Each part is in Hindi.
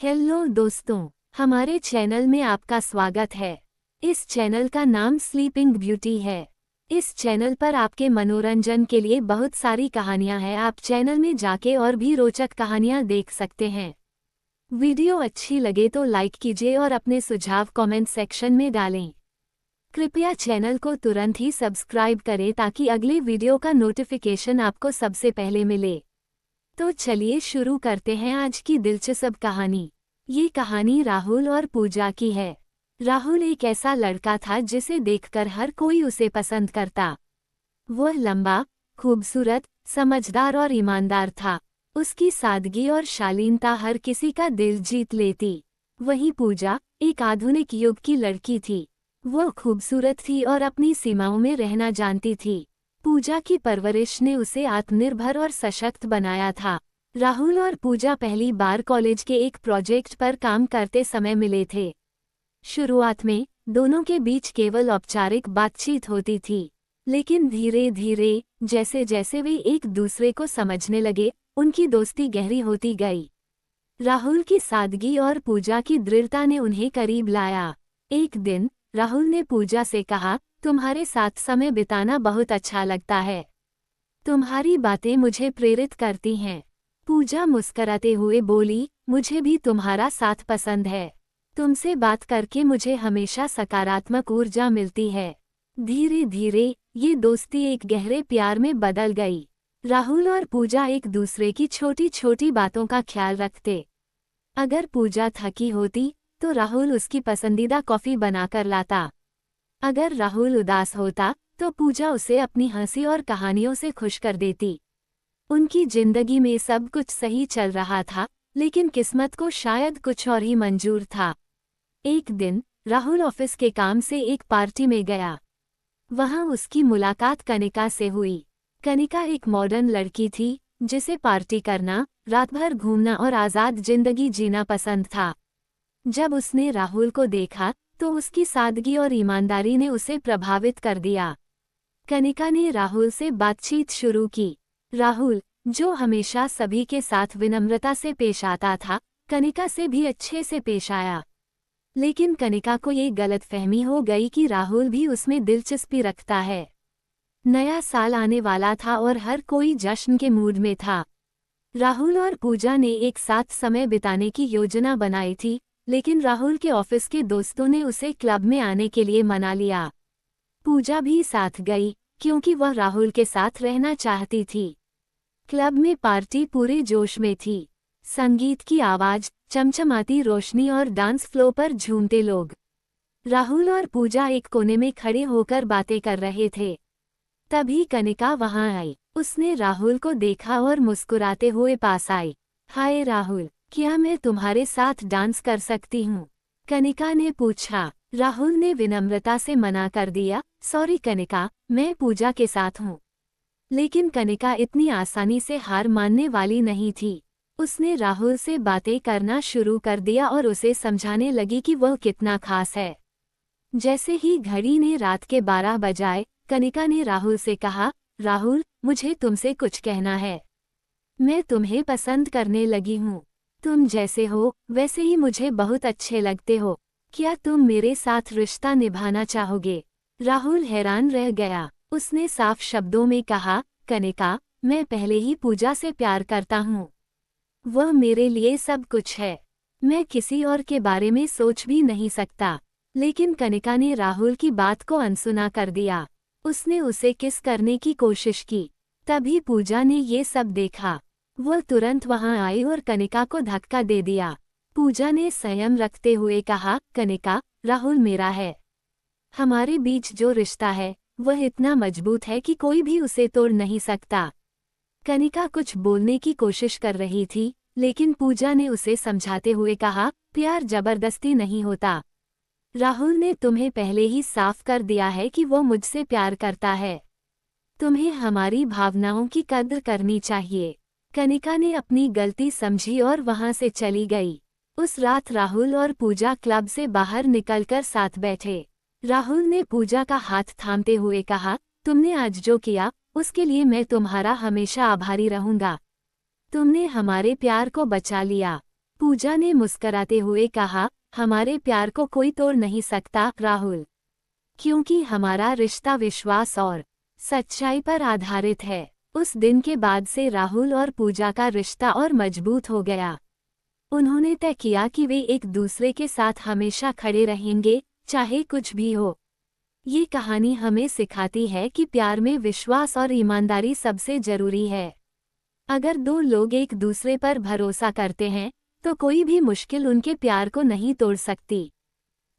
हेलो दोस्तों, हमारे चैनल में आपका स्वागत है। इस चैनल का नाम स्लीपिंग ब्यूटी है। इस चैनल पर आपके मनोरंजन के लिए बहुत सारी कहानियां हैं। आप चैनल में जाके और भी रोचक कहानियां देख सकते हैं। वीडियो अच्छी लगे तो लाइक कीजिए और अपने सुझाव कमेंट सेक्शन में डालें। कृपया चैनल को तुरंत ही सब्सक्राइब करें ताकि अगले वीडियो का नोटिफिकेशन आपको सबसे पहले मिले। तो चलिए शुरू करते हैं आज की दिलचस्प कहानी। ये कहानी राहुल और पूजा की है। राहुल एक ऐसा लड़का था जिसे देखकर हर कोई उसे पसंद करता। वह लंबा, खूबसूरत, समझदार और ईमानदार था। उसकी सादगी और शालीनता हर किसी का दिल जीत लेती। वहीं पूजा एक आधुनिक युग की लड़की थी। वह खूबसूरत थी और अपनी सीमाओं में रहना जानती थी। पूजा की परवरिश ने उसे आत्मनिर्भर और सशक्त बनाया था। राहुल और पूजा पहली बार कॉलेज के एक प्रोजेक्ट पर काम करते समय मिले थे। शुरुआत में दोनों के बीच केवल औपचारिक बातचीत होती थी, लेकिन धीरे धीरे जैसे जैसे वे एक दूसरे को समझने लगे, उनकी दोस्ती गहरी होती गई। राहुल की सादगी और पूजा की दृढ़ता ने उन्हें करीब लाया। एक दिन राहुल ने पूजा से कहा, तुम्हारे साथ समय बिताना बहुत अच्छा लगता है। तुम्हारी बातें मुझे प्रेरित करती हैं। पूजा मुस्कराते हुए बोली, मुझे भी तुम्हारा साथ पसंद है। तुमसे बात करके मुझे हमेशा सकारात्मक ऊर्जा मिलती है। धीरे धीरे ये दोस्ती एक गहरे प्यार में बदल गई। राहुल और पूजा एक दूसरे की छोटी छोटी बातों का ख्याल रखते। अगर पूजा थकी होती तो राहुल उसकी पसंदीदा कॉफी बनाकर लाता। अगर राहुल उदास होता तो पूजा उसे अपनी हंसी और कहानियों से खुश कर देती। उनकी जिंदगी में सब कुछ सही चल रहा था, लेकिन किस्मत को शायद कुछ और ही मंजूर था। एक दिन राहुल ऑफिस के काम से एक पार्टी में गया। वहां उसकी मुलाकात कनिका से हुई। कनिका एक मॉडर्न लड़की थी जिसे पार्टी करना, रात भर घूमना और आज़ाद जिंदगी जीना पसंद था। जब उसने राहुल को देखा तो उसकी सादगी और ईमानदारी ने उसे प्रभावित कर दिया। कनिका ने राहुल से बातचीत शुरू की। राहुल, जो हमेशा सभी के साथ विनम्रता से पेश आता था, कनिका से भी अच्छे से पेश आया। लेकिन कनिका को ये गलतफहमी हो गई कि राहुल भी उसमें दिलचस्पी रखता है। नया साल आने वाला था और हर कोई जश्न के मूड में था। राहुल और पूजा ने एक साथ समय बिताने की योजना बनाई थी, लेकिन राहुल के ऑफिस के दोस्तों ने उसे क्लब में आने के लिए मना लिया। पूजा भी साथ गई क्योंकि वह राहुल के साथ रहना चाहती थी। क्लब में पार्टी पूरे जोश में थी। संगीत की आवाज, चमचमाती रोशनी और डांस फ्लोर पर झूमते लोग। राहुल और पूजा एक कोने में खड़े होकर बातें कर रहे थे। तभी कनिका वहां आई। उसने राहुल को देखा और मुस्कुराते हुए पास आई। हाय राहुल, क्या मैं तुम्हारे साथ डांस कर सकती हूँ? कनिका ने पूछा। राहुल ने विनम्रता से मना कर दिया, सॉरी कनिका, मैं पूजा के साथ हूँ। लेकिन कनिका इतनी आसानी से हार मानने वाली नहीं थी। उसने राहुल से बातें करना शुरू कर दिया और उसे समझाने लगी कि वह कितना खास है। जैसे ही घड़ी ने रात के 12 बजाए, कनिका ने राहुल से कहा, राहुल, मुझे तुमसे कुछ कहना है। मैं तुम्हें पसंद करने लगी हूँ। तुम जैसे हो वैसे ही मुझे बहुत अच्छे लगते हो। क्या तुम मेरे साथ रिश्ता निभाना चाहोगे? राहुल हैरान रह गया। उसने साफ शब्दों में कहा, कनिका, मैं पहले ही पूजा से प्यार करता हूँ। वह मेरे लिए सब कुछ है। मैं किसी और के बारे में सोच भी नहीं सकता। लेकिन कनिका ने राहुल की बात को अनसुना कर दिया। उसने उसे किस करने की कोशिश की। तभी पूजा ने ये सब देखा। वह तुरंत वहां आई और कनिका को धक्का दे दिया। पूजा ने संयम रखते हुए कहा, कनिका, राहुल मेरा है। हमारे बीच जो रिश्ता है वह इतना मजबूत है कि कोई भी उसे तोड़ नहीं सकता। कनिका कुछ बोलने की कोशिश कर रही थी, लेकिन पूजा ने उसे समझाते हुए कहा, प्यार जबरदस्ती नहीं होता। राहुल ने तुम्हें पहले ही साफ कर दिया है कि वो मुझसे प्यार करता है। तुम्हें हमारी भावनाओं की कद्र करनी चाहिए। कनिका ने अपनी गलती समझी और वहां से चली गई। उस रात राहुल और पूजा क्लब से बाहर निकलकर साथ बैठे। राहुल ने पूजा का हाथ थामते हुए कहा, तुमने आज जो किया उसके लिए मैं तुम्हारा हमेशा आभारी रहूंगा। तुमने हमारे प्यार को बचा लिया। पूजा ने मुस्कराते हुए कहा, हमारे प्यार को कोई तोड़ नहीं सकता राहुल, क्योंकि हमारा रिश्ता विश्वास और सच्चाई पर आधारित है। उस दिन के बाद से राहुल और पूजा का रिश्ता और मजबूत हो गया। उन्होंने तय किया कि वे एक दूसरे के साथ हमेशा खड़े रहेंगे, चाहे कुछ भी हो। ये कहानी हमें सिखाती है कि प्यार में विश्वास और ईमानदारी सबसे जरूरी है। अगर दो लोग एक दूसरे पर भरोसा करते हैं, तो कोई भी मुश्किल उनके प्यार को नहीं तोड़ सकती।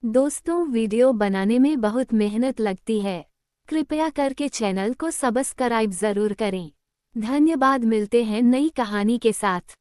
दोस्तों, वीडियो बनाने में बहुत मेहनत लगती है। कृपया करके चैनल को सब्सक्राइब जरूर करें। धन्यवाद। मिलते हैं नई कहानी के साथ।